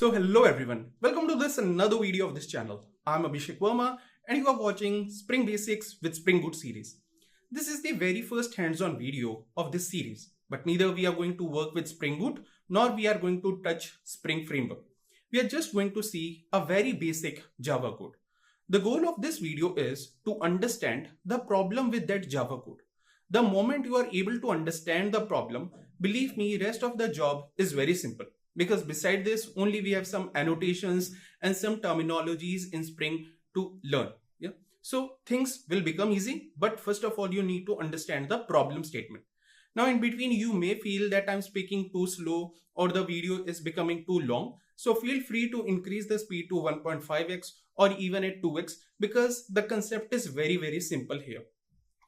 So hello everyone, welcome to this another video of this channel. I'm Abhishek Verma and you are watching Spring Basics with Spring Boot series. This is the very first hands-on video of this series, but neither we are going to work with Spring Boot nor we are going to touch Spring Framework. We are just going to see a very basic Java code. The goal of this video is to understand the problem with that Java code. The moment you are able to understand the problem, believe me, rest of the job is very simple. Because beside this, only we have some annotations and some terminologies in Spring to learn. Yeah. So things will become easy, but first of all, you need to understand the problem statement. Now in between, you may feel that I'm speaking too slow or the video is becoming too long. So feel free to increase the speed to 1.5x or even at 2x because the concept is very simple here.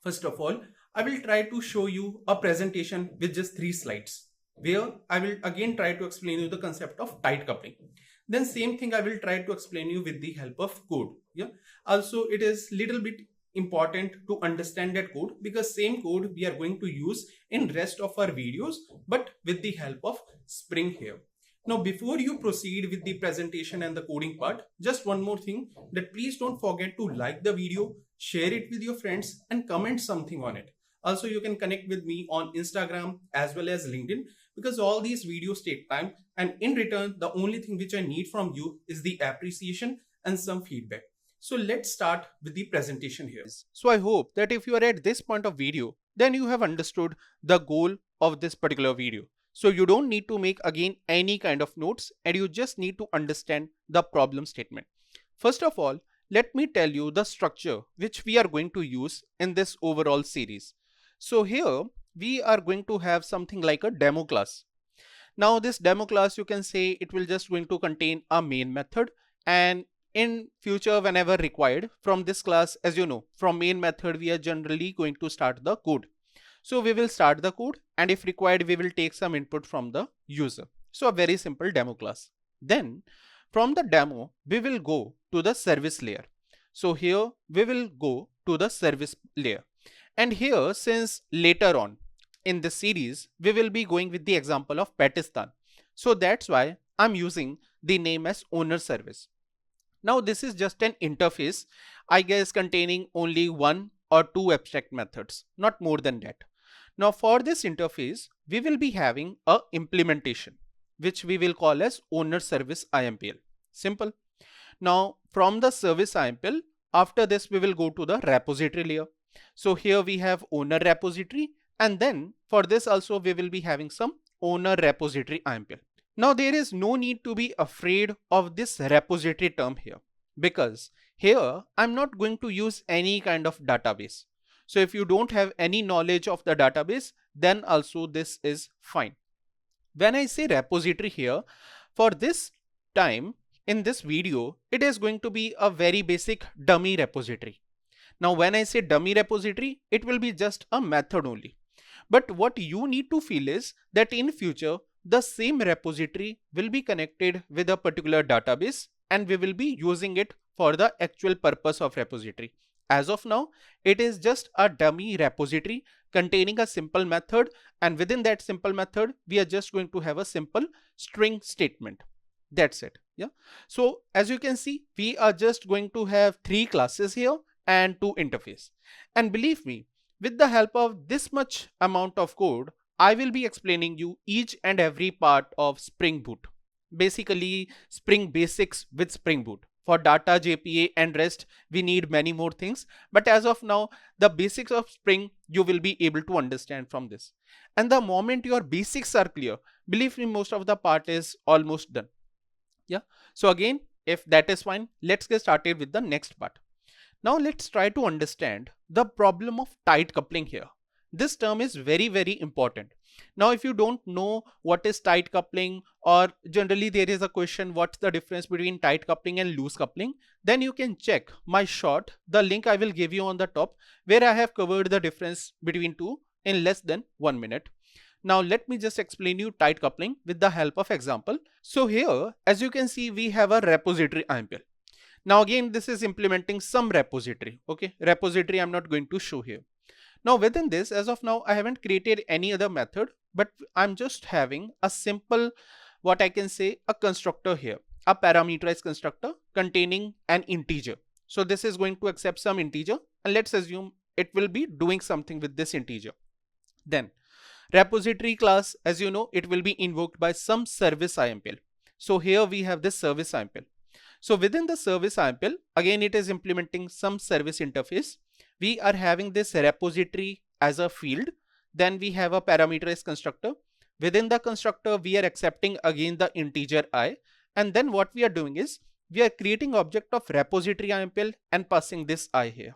First of all, I will try to show you a presentation with just 3 slides, where I will again try to explain you the concept of tight coupling. Then same thing I will try to explain you with the help of code. Yeah. Also, it is little bit important to understand that code because same code we are going to use in rest of our videos, but with the help of Spring here. Now, before you proceed with the presentation and the coding part, just one more thing that please don't forget to like the video, share it with your friends and comment something on it. Also, you can connect with me on Instagram as well as LinkedIn because all these videos take time and in return, the only thing which I need from you is the appreciation and some feedback. So let's start with the presentation here. So I hope that if you are at this point of video, then you have understood the goal of this particular video. So you don't need to make again any kind of notes and you just need to understand the problem statement. First of all, let me tell you the structure which we are going to use in this overall series. So here we are going to have something like a demo class. Now this demo class, you can say it will just going to contain a main method, and in future whenever required from this class, as you know, from main method we are generally going to start the code. So we will start the code and if required we will take some input from the user. So a very simple demo class. Then from the demo we will go to the service layer. So here we will go to the service layer. And here, since later on in this series, we will be going with the example of Pakistan. So that's why I'm using the name as owner service. Now this is just an interface, I guess containing only 1 or 2 abstract methods, not more than that. Now for this interface, we will be having a implementation, which we will call as owner service IMPL. Simple. Now from the service IMPL, after this we will go to the repository layer. So here we have owner repository, and then for this also we will be having some owner repository IMPL. Now there is no need to be afraid of this repository term here because here I'm not going to use any kind of database. So if you don't have any knowledge of the database, then also this is fine. When I say repository here, for this time in this video, it is going to be a very basic dummy repository. Now when I say dummy repository, it will be just a method only. But what you need to feel is that in future, the same repository will be connected with a particular database and we will be using it for the actual purpose of repository. As of now, it is just a dummy repository containing a simple method, and within that simple method, we are just going to have a simple string statement. That's it. Yeah. So as you can see, we are just going to have 3 classes here and 2 interface. And believe me, with the help of this much amount of code, I will be explaining you each and every part of Spring Boot. Basically, Spring Basics with Spring Boot. For data, JPA and rest, we need many more things. But as of now, the basics of Spring, you will be able to understand from this. And the moment your basics are clear, believe me, most of the part is almost done. Yeah. So again, if that is fine, let's get started with the next part. Now let's try to understand the problem of tight coupling here. This term is very important. Now if you don't know what is tight coupling, or generally there is a question what's the difference between tight coupling and loose coupling, then you can check my short, the link I will give you on the top, where I have covered the difference between two in less than 1 minute. Now let me just explain you tight coupling with the help of example. So here, as you can see, we have a repository IMPL. Now again, this is implementing some repository. Okay, repository I'm not going to show here. Now within this, as of now, I haven't created any other method, but I'm just having a simple what I can say, a constructor here, a parameterized constructor containing an integer. So this is going to accept some integer, and let's assume it will be doing something with this integer. Then repository class, as you know, it will be invoked by some service IMPL. So here we have this service IMPL. So within the service IMPL, again it is implementing some service interface. We are having this repository as a field. Then we have a parameterized constructor. Within the constructor, we are accepting again the integer I. And then what we are doing is we are creating object of repository IMPL and passing this I here.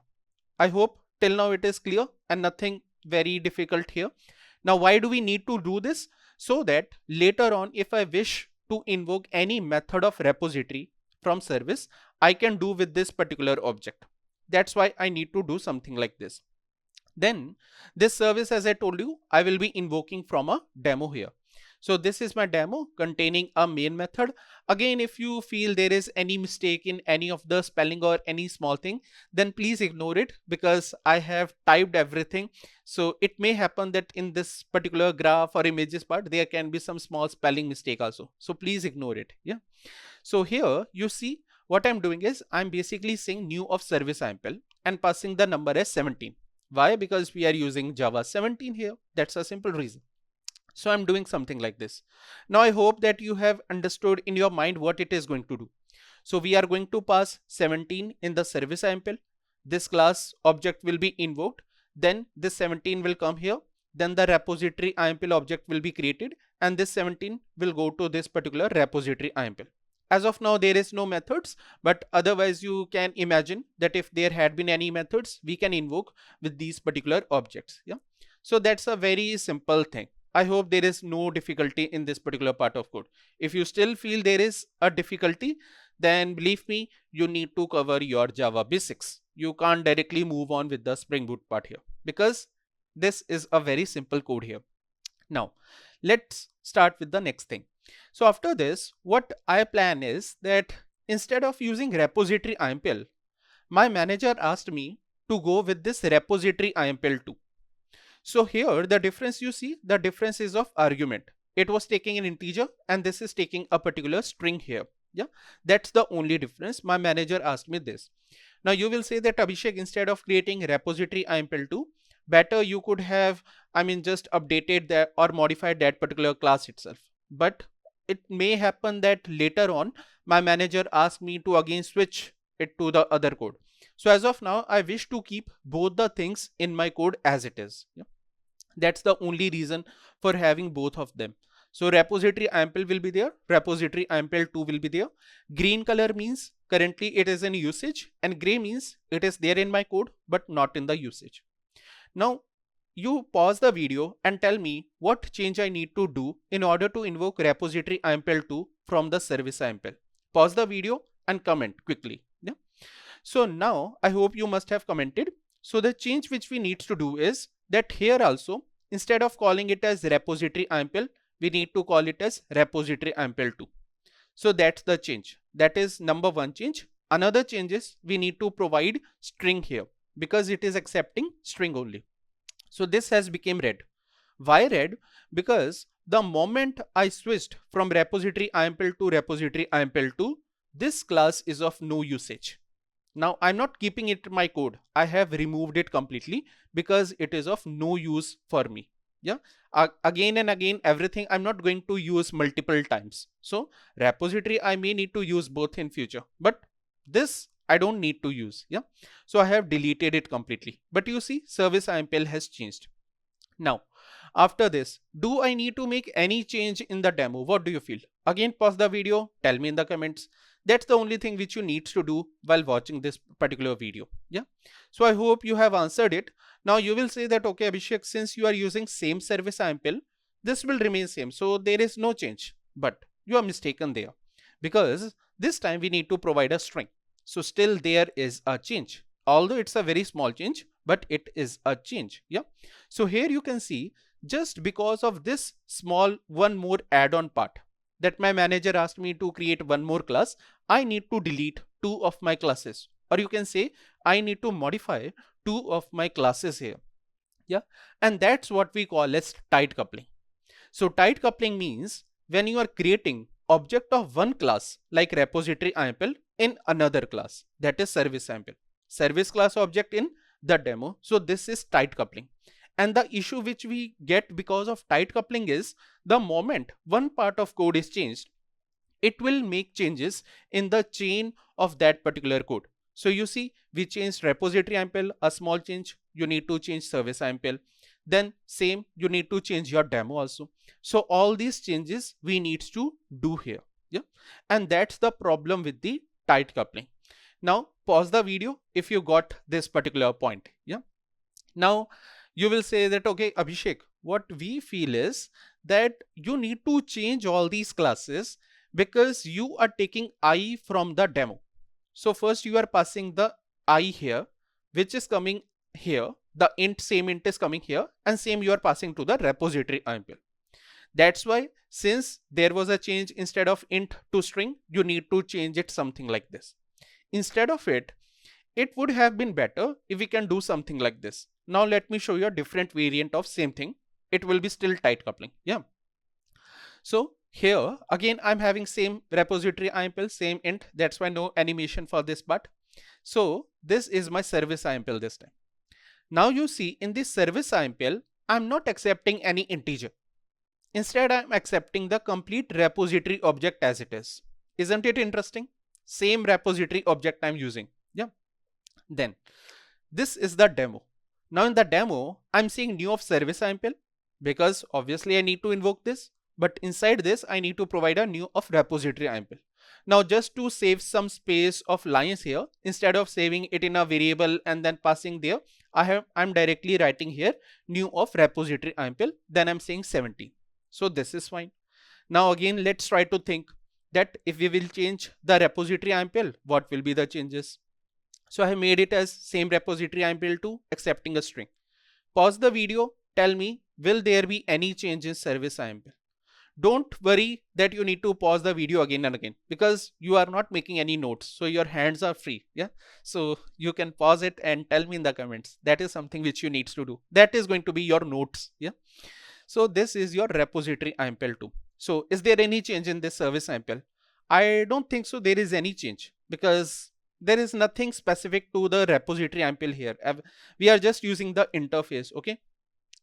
I hope till now it is clear and nothing very difficult here. Now, why do we need to do this? So that later on, if I wish to invoke any method of repository from service, I can do with this particular object. That's why I need to do something like this. Then this service, as I told you, I will be invoking from a demo here. So this is my demo containing a main method. Again, if you feel there is any mistake in any of the spelling or any small thing, then please ignore it because I have typed everything. So it may happen that in this particular graph or images part, there can be some small spelling mistake also. So please ignore it. Yeah. So here you see what I'm doing is I'm basically saying new of service IMPL and passing the number as 17. Why? Because we are using Java 17 here. That's a simple reason. So I'm doing something like this. Now I hope that you have understood in your mind what it is going to do. So we are going to pass 17 in the service IMPL. This class object will be invoked. Then this 17 will come here. Then the repository IMPL object will be created. And this 17 will go to this particular repository IMPL. As of now, there is no methods, but otherwise you can imagine that if there had been any methods, we can invoke with these particular objects. Yeah. So that's a very simple thing. I hope there is no difficulty in this particular part of code. If you still feel there is a difficulty, then believe me, you need to cover your Java basics. You can't directly move on with the Spring Boot part here because this is a very simple code here. Now, let's start with the next thing. So after this, what I plan is that instead of using repository IMPL, my manager asked me to go with this repository IMPL too. So here the difference you see, the difference is of argument. It was taking an integer and this is taking a particular string here. Yeah, that's the only difference. My manager asked me this. Now you will say that Abhishek, instead of creating repository IMPL2, better you could have, just updated that or modified that particular class itself. But it may happen that later on my manager asked me to again switch it to the other code. So as of now, I wish to keep both the things in my code as it is. Yeah. That's the only reason for having both of them. So repository IMPL will be there, repository IMPL2 will be there. Green color means currently it is in usage and gray means it is there in my code but not in the usage. Now you pause the video and tell me what change I need to do in order to invoke repository IMPL2 from the service IMPL. Pause the video and comment quickly. Yeah. So now I hope you must have commented. So the change which we need to do is that here also, instead of calling it as repository IMPL, we need to call it as repository IMPL2. So that's the change. That is number one change. Another change is we need to provide string here because it is accepting string only. So this has become red. Why red? Because the moment I switched from repository IMPL to repository IMPL2, this class is of no usage. Now I'm not keeping it in my code. I have removed it completely because it is of no use for me. Yeah. Again and again, everything I'm not going to use multiple times. So repository I may need to use both in future, but this I don't need to use. Yeah. So I have deleted it completely. But you see, service IMPL has changed. Now, after this, do I need to make any change in the demo? What do you feel? Again, pause the video, tell me in the comments. That's the only thing which you need to do while watching this particular video. Yeah. So I hope you have answered it. Now you will say that, okay, Abhishek, since you are using same service IMPL, this will remain same. So there is no change, but you are mistaken there because this time we need to provide a string. So still there is a change, although it's a very small change, but it is a change. Yeah. So here you can see just because of this small one more add-on part that my manager asked me to create one more class, I need to delete two of my classes, or you can say I need to modify two of my classes here. Yeah. And that's what we call as tight coupling. So tight coupling means when you are creating object of one class like repository IMPL in another class, that is service IMPL, service class object in the demo. So this is tight coupling. And the issue which we get because of tight coupling is the moment one part of code is changed, it will make changes in the chain of that particular code. So you see, we changed repository IMPL, a small change, you need to change service IMPL. Then same, you need to change your demo also. So all these changes we need to do here. Yeah. And that's the problem with the tight coupling. Now pause the video if you got this particular point. Yeah. Now you will say that, okay, Abhishek, what we feel is that you need to change all these classes because you are taking I from the demo. So first you are passing the I here, which is coming here. The int, same int is coming here, and same you are passing to the repository IMPL. That's why since there was a change, instead of int to string, you need to change it something like this. Instead of it would have been better if we can do something like this. Now let me show you a different variant of same thing. It will be still tight coupling. Yeah. So here again, I'm having same repository IMPL, same int. That's why no animation for this part. So this is my service IMPL this time. Now you see, in this service IMPL, I'm not accepting any integer. Instead, I'm accepting the complete repository object as it is. Isn't it interesting? Same repository object I'm using. Yeah. Then this is the demo. Now in the demo, I'm saying new of service IMPL because obviously I need to invoke this. But inside this, I need to provide a new of repository IMPL. Now just to save some space of lines here, instead of saving it in a variable and then passing there, I'm directly writing here new of repository IMPL. Then I'm saying 17. So this is fine. Now again, let's try to think that if we will change the repository IMPL, what will be the changes? So I have made it as same repository IMPL to accepting a string. Pause the video. Tell me, will there be any change in service IMPL? Don't worry that you need to pause the video again and again because you are not making any notes. So your hands are free. Yeah. So you can pause it and tell me in the comments. That is something which you need to do. That is going to be your notes. Yeah. So this is your repository IMPL 2. So is there any change in this service IMPL? I don't think so. There is any change because there is nothing specific to the repository IMPL here. We are just using the interface. Okay.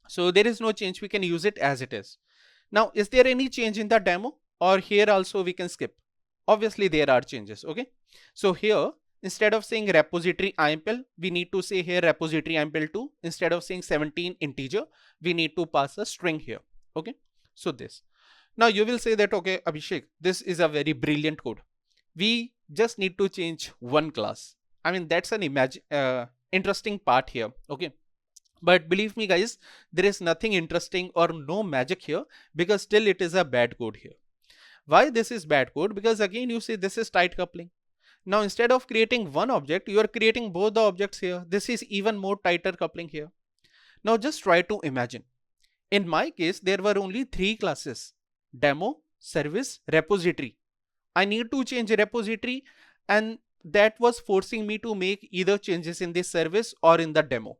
So there is no change. We can use it as it is. Now, is there any change in the demo, or here also we can skip? Obviously there are changes. Okay. So here, instead of saying repository IMPL, we need to say here repository IMPL 2. Instead of saying 17 integer, we need to pass a string here. Okay. So this. Now you will say that, okay, Abhishek, this is a very brilliant code. We just need to change one class. I mean, that's an interesting part here. Okay. But believe me guys, there is nothing interesting or no magic here because still it is a bad code here. Why this is bad code? Because again, you see this is tight coupling. Now instead of creating one object, you are creating both the objects here. This is even more tighter coupling here. Now just try to imagine. In my case, there were only 3 classes: demo, service, repository. I need to change repository, and that was forcing me to make either changes in this service or in the demo.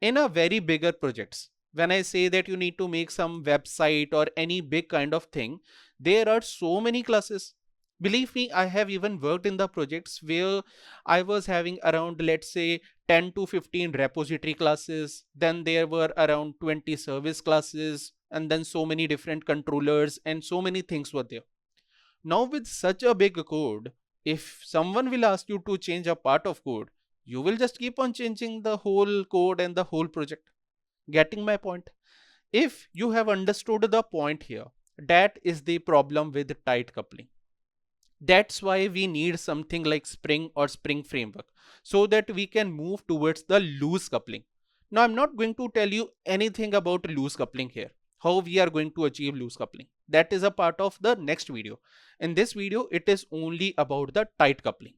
In a very bigger projects, when I say that you need to make some website or any big kind of thing, there are so many classes. Believe me, I have even worked in the projects where I was having around, let's say, 10 to 15 repository classes. Then there were around 20 service classes, and then so many different controllers and so many things were there. Now with such a big code, if someone will ask you to change a part of code, you will just keep on changing the whole code and the whole project. Getting my point? If you have understood the point here, that is the problem with tight coupling. That's why we need something like Spring or Spring Framework so that we can move towards the loose coupling. Now I'm not going to tell you anything about loose coupling here, how we are going to achieve loose coupling. That is a part of the next video. In this video, it is only about the tight coupling.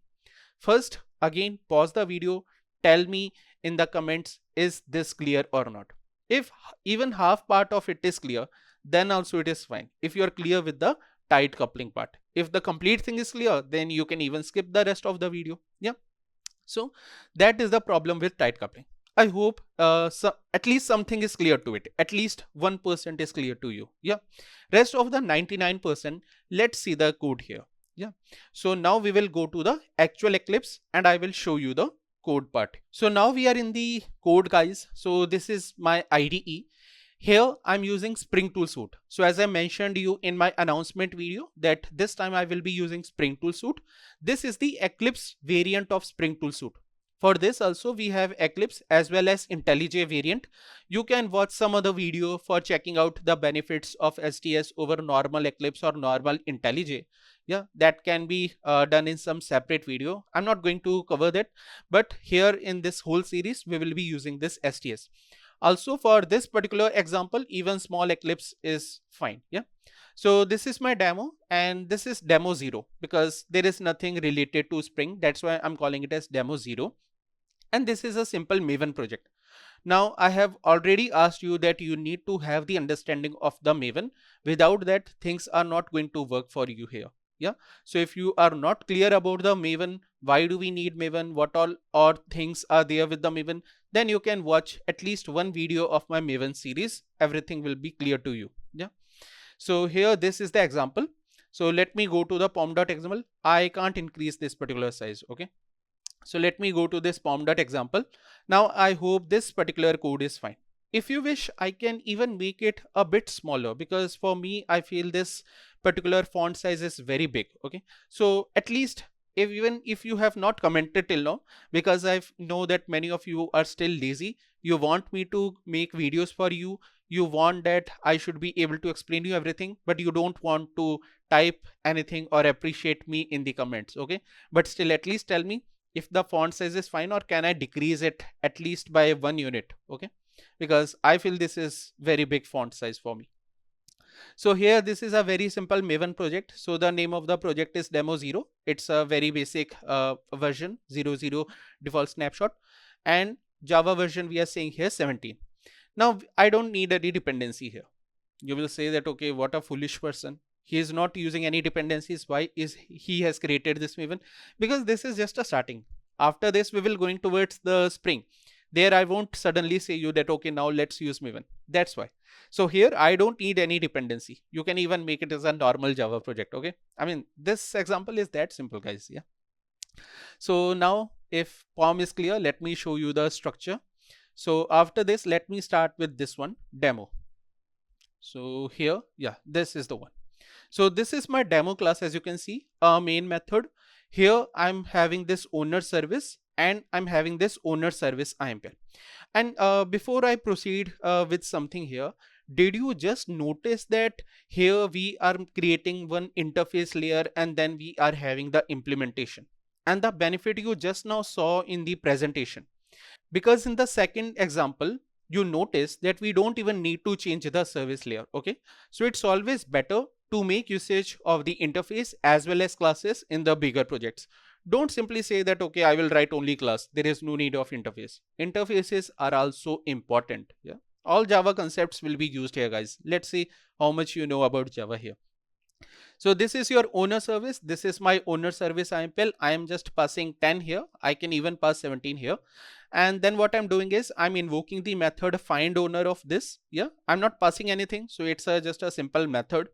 First, again, pause the video. Tell me in the comments, is this clear or not? If even half part of it is clear, then also it is fine. If you are clear with the tight coupling part. If the complete thing is clear, then you can even skip the rest of the video. Yeah. So that is the problem with tight coupling. I hope at least something is clear to it. At least 1% is clear to you. Yeah. Rest of the 99%, let's see the code here. Yeah. So now we will go to the actual Eclipse and I will show you the code part. So now we are in the code, guys. So this is my IDE. Here I'm using Spring Tool Suite. So as I mentioned you in my announcement video that this time I will be using Spring Tool Suite. This is the Eclipse variant of Spring Tool Suite. For this also we have Eclipse as well as IntelliJ variant. You can watch some other video for checking out the benefits of STS over normal Eclipse or normal IntelliJ. Yeah, that can be done in some separate video. I'm not going to cover that, but here in this whole series we will be using this STS. Also for this particular example, even small Eclipse is fine. Yeah. So this is my demo and this is demo 0 because there is nothing related to Spring. That's why I'm calling it as demo 0. And this is a simple Maven project. Now I have already asked you that you need to have the understanding of the Maven. Without that, things are not going to work for you here. Yeah. So if you are not clear about the Maven, why do we need Maven, what all or things are there with the Maven, then you can watch at least one video of my Maven series. Everything will be clear to you. Yeah. So here this is the example. So let me go to the pom.xml. I can't increase this particular size. Okay. So let me go to this pom.example. Now I hope this particular code is fine. If you wish, I can even make it a bit smaller because for me, I feel this particular font size is very big. Okay. So at least even if you have not commented till now, because I know that many of you are still lazy, you want me to make videos for you. You want that I should be able to explain you everything, but you don't want to type anything or appreciate me in the comments. Okay. But still at least tell me if the font size is fine or can I decrease it at least by 1 unit. Okay. Because I feel this is very big font size for me. So here this is a very simple Maven project. So the name of the project is demo 0. It's a very basic version 00 default snapshot, and Java version we are saying here 17. Now I don't need any dependency here. You will say that, okay, what a foolish person. He is not using any dependencies. Why is he has created this Maven? Because this is just a starting. After this, we will going towards the Spring. There I won't suddenly say you that, okay, now let's use Maven. That's why. So here I don't need any dependency. You can even make it as a normal Java project. Okay. I mean, this example is that simple, guys. Yeah. So now if POM is clear, let me show you the structure. So after this, let me start with this one, demo. So here, yeah, this is the one. So this is my demo class. As you can see, a main method. Here I'm having this owner service and I'm having this owner service IMPL. And before I proceed with something here, did you just notice that here we are creating one interface layer and then we are having the implementation and the benefit you just now saw in the presentation? Because in the second example, you notice that we don't even need to change the service layer. Okay. So it's always better to make usage of the interface as well as classes in the bigger projects. Don't simply say that, okay, I will write only class. There is no need of interface. Interfaces are also important. Yeah. All Java concepts will be used here, guys. Let's see how much you know about Java here. So this is your owner service. This is my owner service IMPL. I am just passing 10 here. I can even pass 17 here. And then what I'm doing is I'm invoking the method find owner of this. Yeah, I'm not passing anything. So it's just a simple method.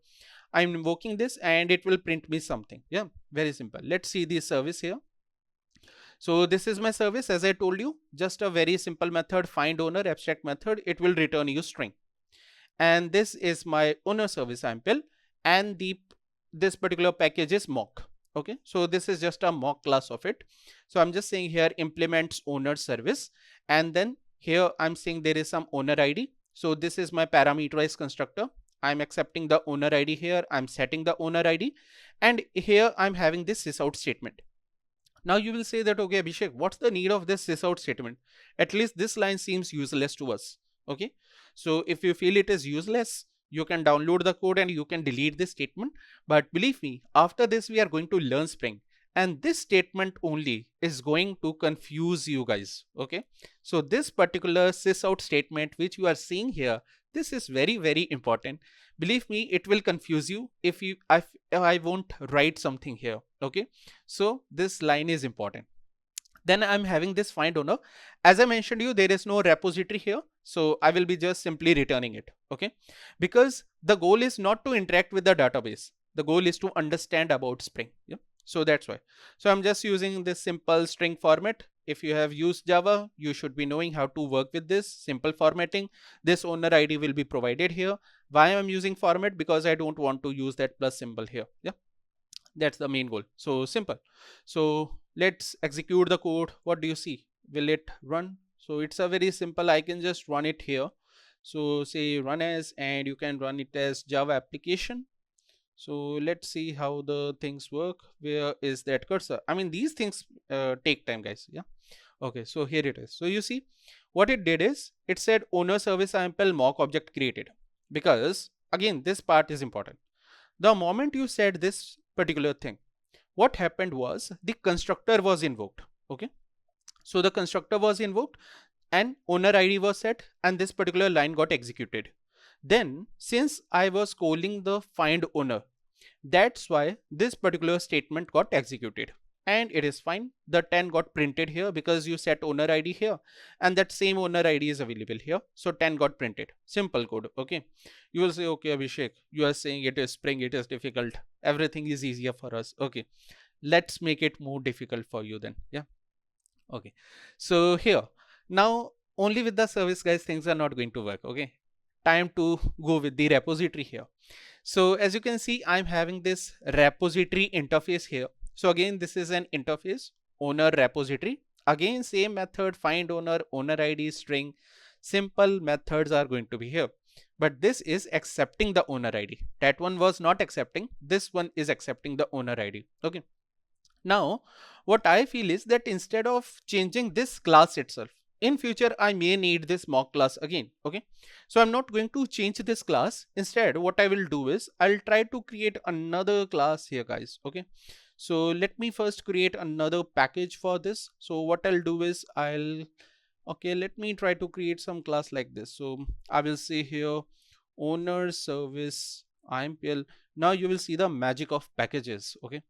I'm invoking this and it will print me something. Yeah, very simple. Let's see the service here. So this is my service. As I told you, just a very simple method, find owner abstract method. It will return you string. And this is my owner service IMPL, and this particular package is mock. Okay, so this is just a mock class of it. So I'm just saying here implements owner service, and then here I'm saying there is some owner ID. So this is my parameterized constructor. I'm accepting the owner ID here. I'm setting the owner ID, and here I'm having this sysout statement. Now you will say that, okay, Abhishek, what's the need of this sysout statement? At least this line seems useless to us. Okay, so if you feel it is useless, you can download the code and you can delete this statement. But believe me, after this, we are going to learn Spring. And this statement only is going to confuse you guys. Okay, so this particular sysout statement, which you are seeing here, this is very, very important. Believe me, it will confuse you if I won't write something here. Okay, so this line is important. Then I'm having this find owner. As I mentioned you, there is no repository here, so I will be just simply returning it. Okay, because the goal is not to interact with the database, the goal is to understand about Spring. Yeah, so that's why. So I'm just using this simple string format. If you have used Java, you should be knowing how to work with this simple formatting. This owner ID will be provided here. Why I'm using format? Because I don't want to use that plus symbol here. Yeah, that's the main goal. So simple. So let's execute the code. What do you see? Will it run? So it's a very simple. I can just run it here. So say run as, and you can run it as Java application. So let's see how the things work. Where is that cursor? I mean, these things take time, guys. Yeah. Okay, so here it is. So you see what it did is it said owner service IMPL mock object created, because again, this part is important. The moment you said this particular thing, what happened was the constructor was invoked. Okay, so the constructor was invoked and owner ID was set, and this particular line got executed. Then since I was calling the find owner, that's why this particular statement got executed, and it is fine. The 10 got printed here because you set owner ID here, and that same owner ID is available here. So 10 got printed. Simple code. Okay, you will say, okay, Abhishek, you are saying it is Spring, it is difficult, everything is easier for us. Okay, let's make it more difficult for you then. Yeah. Okay, so here now only with the service, guys, things are not going to work. Okay, time to go with the repository here. So as you can see, I'm having this repository interface here. So again, this is an interface, owner repository. Again, same method, find owner, owner ID string, simple methods are going to be here. But this is accepting the owner ID. That one was not accepting. This one is accepting the owner ID. Okay. Now, what I feel is that instead of changing this class itself, in future, I may need this mock class again. Okay, so I'm not going to change this class. Instead, what I will do is I'll try to create another class here, guys. Okay, so let me first create another package for this. So what I'll do is okay, let me try to create some class like this. So I will say here owner service IMPL. Now you will see the magic of packages. Okay,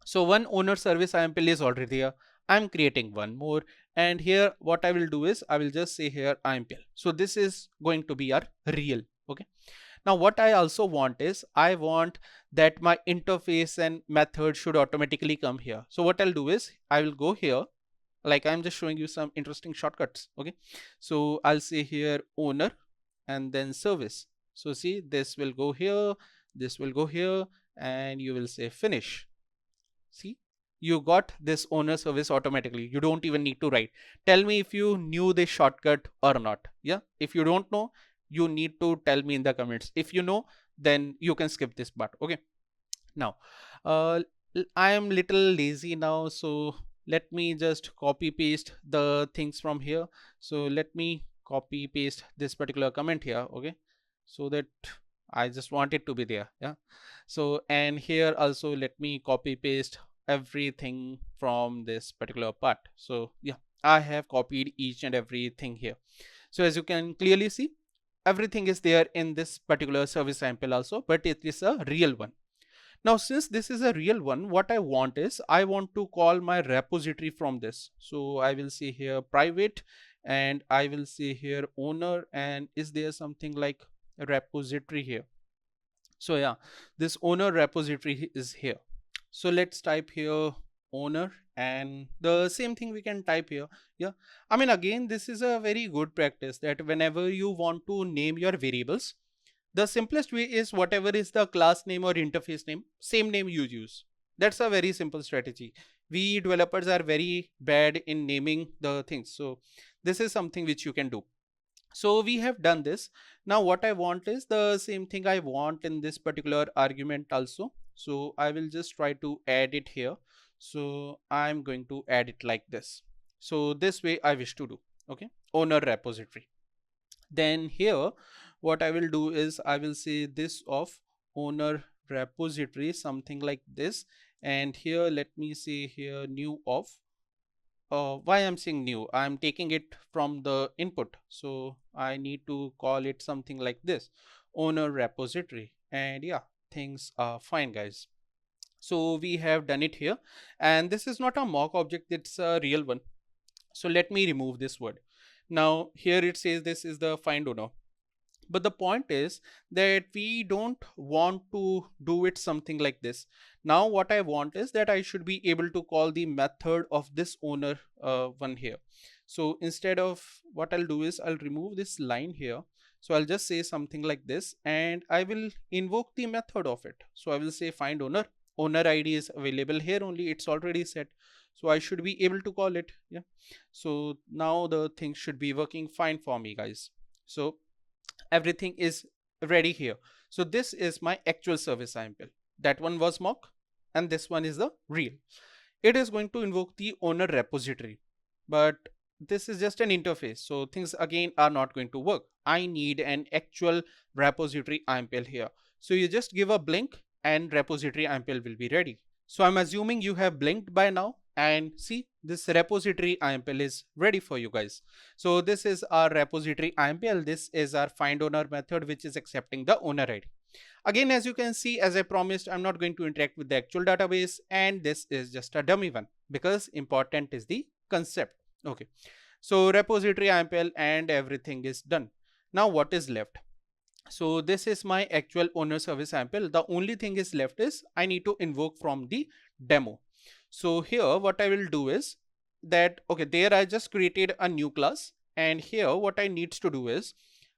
so one owner service IMPL is already there. I'm creating one more, and here what I will do is I will just say here IMPL. So this is going to be our real. Okay. Now what I also want is I want that my interface and method should automatically come here. So what I'll do is I will go here, like I'm just showing you some interesting shortcuts. Okay. So I'll say here owner and then service. So see, this will go here, this will go here, and you will say finish. See, you got this owner service automatically. You don't even need to write. Tell me if you knew this shortcut or not. Yeah, if you don't know, you need to tell me in the comments. If you know, then you can skip this part. Okay, now uh, I am little lazy now, so let me just copy paste the things from here. So let me copy paste this particular comment here. Okay, so that I just want it to be there. Yeah, so and here also let me copy paste everything from this particular part. So yeah, I have copied each and everything here. So as you can clearly see, everything is there in this particular service sample also, but it is a real one. Now since this is a real one, what I want is I want to call my repository from this. So I will say here private, and I will say here owner, and is there something like a repository here? So yeah, this owner repository is here. So let's type here owner, and the same thing we can type here. Yeah, I mean, again, this is a very good practice that whenever you want to name your variables, the simplest way is whatever is the class name or interface name, same name you use. That's a very simple strategy. We developers are very bad in naming the things. So this is something which you can do. So we have done this. Now what I want is the same thing I want in this particular argument also. So I will just try to add it here. So I'm going to add it like this. So this way I wish to do. Okay, owner repository. Then here what I will do is I will say this of owner repository, something like this. And here let me say here new of why I'm saying new, I'm taking it from the input, so I need to call it something like this, owner repository. And yeah, things are fine, guys. So we have done it here, and this is not a mock object, it's a real one. So let me remove this word. Now here it says this is the find owner, but the point is that we don't want to do it something like this. Now what I want is that I should be able to call the method of this owner one here. So instead of, what I'll do is I'll remove this line here. So I'll just say something like this, and I will invoke the method of it. So I will say find owner. Owner ID is available here only, it's already set, so I should be able to call it. Yeah, so now the thing should be working fine for me, guys. So everything is ready here. So this is my actual service IMPL. That one was mock, and this one is the real. It is going to invoke the owner repository, but this is just an interface, so things again are not going to work. I need an actual repository IMPL here. So you just give a blink and repository IMPL will be ready. So I'm assuming you have blinked by now, and see, this repository IMPL is ready for you guys. So this is our repository IMPL. This is our find owner method, which is accepting the owner ID. Again, as you can see, as I promised, I'm not going to interact with the actual database, and this is just a dummy one because important is the concept. Okay, so repository IMPL and everything is done. Now what is left? So this is my actual owner service IMPL. The only thing is left is I need to invoke from the demo. So here what I will do is that, okay, there I just created a new class, and here what I need to do is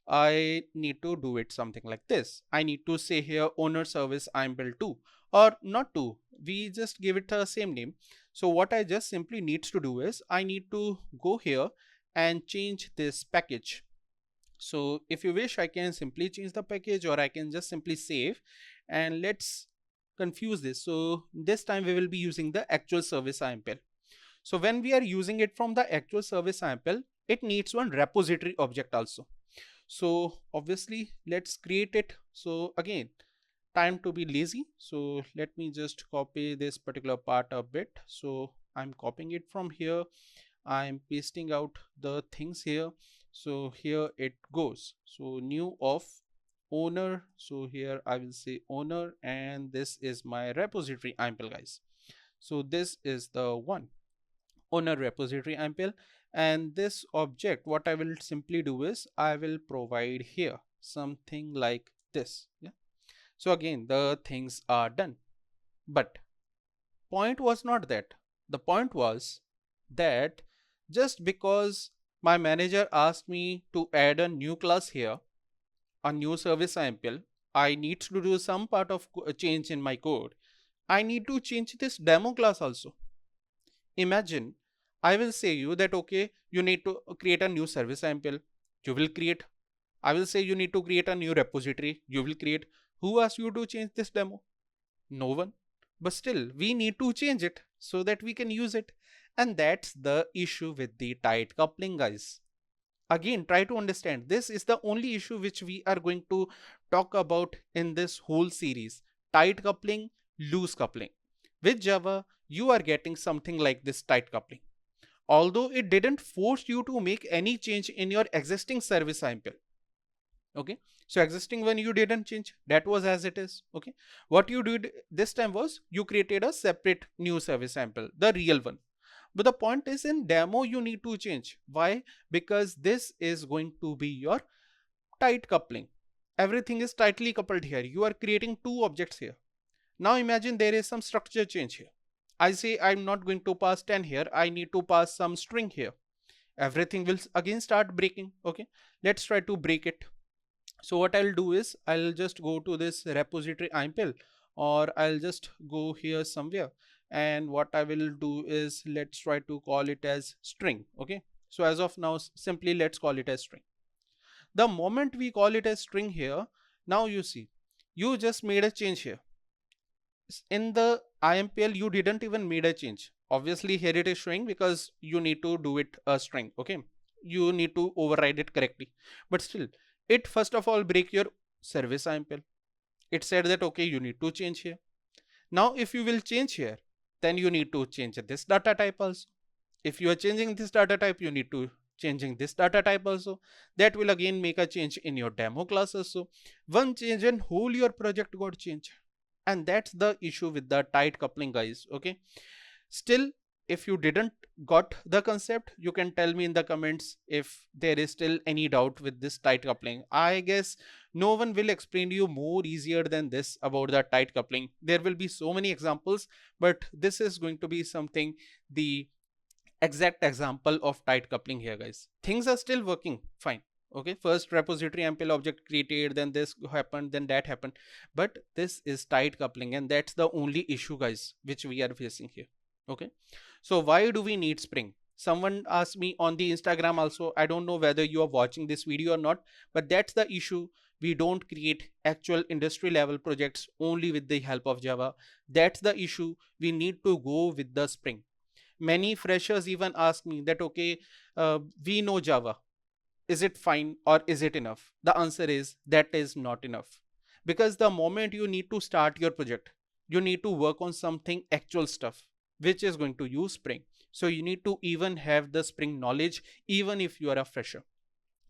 I need to do it something like this. I need to say here owner service IMPL 2, or not 2, we just give it the same name. So what I just simply needs to do is I need to go here and change this package. So if you wish, I can simply change the package, or I can just simply save, and let's confuse this. So this time we will be using the actual service IMPL. So when we are using it from the actual service IMPL, it needs one repository object also. So obviously let's create it. So again, time to be lazy. So let me just copy this particular part a bit. So I'm copying it from here. I'm pasting out the things here. So here it goes. So new of owner. So here I will say owner, and this is my repository IMPL, guys. So this is the one, owner repository IMPL. And this object, what I will simply do is I will provide here something like this. Yeah. So again, the things are done, but point was not that. The point was that just because my manager asked me to add a new class here, a new service IMPL, I need to do some part of change in my code. I need to change this demo class also. Imagine I will say you that, okay, you need to create a new service IMPL. You will create. I will say you need to create a new repository. You will create. Who asked you to change this demo? No one. But still, we need to change it so that we can use it. And that's the issue with the tight coupling, guys. Again, try to understand, this is the only issue which we are going to talk about in this whole series. Tight coupling, loose coupling. With Java, you are getting something like this tight coupling. Although it didn't force you to make any change in your existing service IMPL. Okay, so existing one you didn't change, that was as it is. Okay, what you did this time was you created a separate new service IMPL, the real one. But the point is, in demo you need to change. Why? Because this is going to be your tight coupling. Everything is tightly coupled here. You are creating two objects here. Now imagine there is some structure change here. I say I'm not going to pass 10 here. I need to pass some string here. Everything will again start breaking. Okay, let's try to break it. So what I'll do is I'll just go to this repository IMPL, or I'll just go here somewhere, and what I will do is let's try to call it as string. Okay, so as of now simply let's call it as string. The moment we call it as string here, now you see you just made a change here. In the IMPL you didn't even made a change. Obviously here it is showing because you need to do it a string. Okay, you need to override it correctly, but still it first of all break your service IMPL. It said that okay, you need to change here. Now if you will change here, then you need to change this data type also. If you are changing this data type, you need to changing this data type also. That will again make a change in your demo class also. One change and whole your project got changed. And that's the issue with the tight coupling, guys. Okay, still, if you didn't got the concept, you can tell me in the comments if there is still any doubt with this tight coupling. I guess no one will explain to you more easier than this about the tight coupling. There will be so many examples, but this is going to be something, the exact example of tight coupling here, guys. Things are still working fine. Okay, first repository MPL object created, then this happened, then that happened, but this is tight coupling, and that's the only issue, guys, which we are facing here. Okay, so why do we need Spring? Someone asked me on the Instagram also. I don't know whether you are watching this video or not, but that's the issue. We don't create actual industry level projects only with the help of Java. That's the issue. We need to go with the Spring. Many freshers even ask me that, okay, we know Java, is it fine or is it enough? The answer is that is not enough, because the moment you need to start your project, you need to work on something actual stuff which is going to use Spring. So you need to even have the Spring knowledge even if you are a fresher.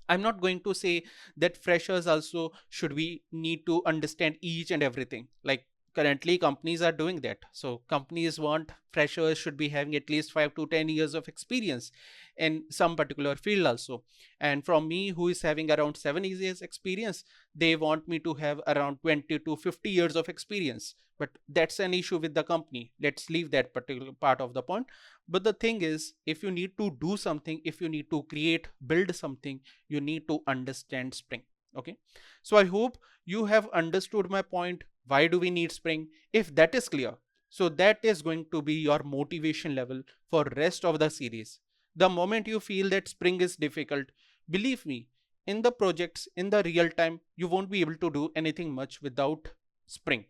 I'm not going to say that freshers also should we need to understand each and everything. Like currently companies are doing that. So companies want freshers should be having at least 5 to 10 years of experience in some particular field also. And from me, who is having around 7 years experience, they want me to have around 20 to 50 years of experience. But that's an issue with the company. Let's leave that particular part of the point. But the thing is, if you need to do something, if you need to create, build something, you need to understand Spring. Okay, so I hope you have understood my point. Why do we need Spring? If that is clear, so that is going to be your motivation level for rest of the series. The moment you feel that Spring is difficult, believe me, in the projects, in the real time, you won't be able to do anything much without Spring.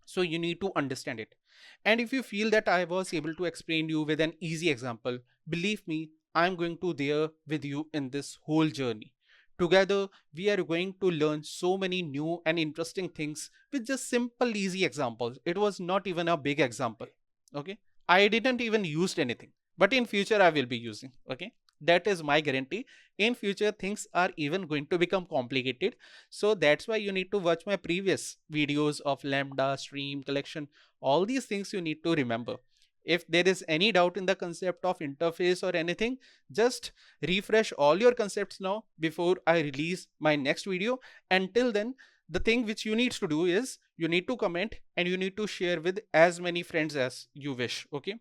So you need to understand it. And if you feel that I was able to explain you with an easy example, believe me, I'm going to there with you in this whole journey. Together, we are going to learn so many new and interesting things with just simple, easy examples. It was not even a big example. Okay. I didn't even used anything, but in future I will be using. Okay. That is my guarantee. In future, things are even going to become complicated. So that's why you need to watch my previous videos of Lambda, Stream, Collection. All these things you need to remember. If there is any doubt in the concept of interface or anything, just refresh all your concepts now before I release my next video. Until then, the thing which you need to do is you need to comment and you need to share with as many friends as you wish. Okay.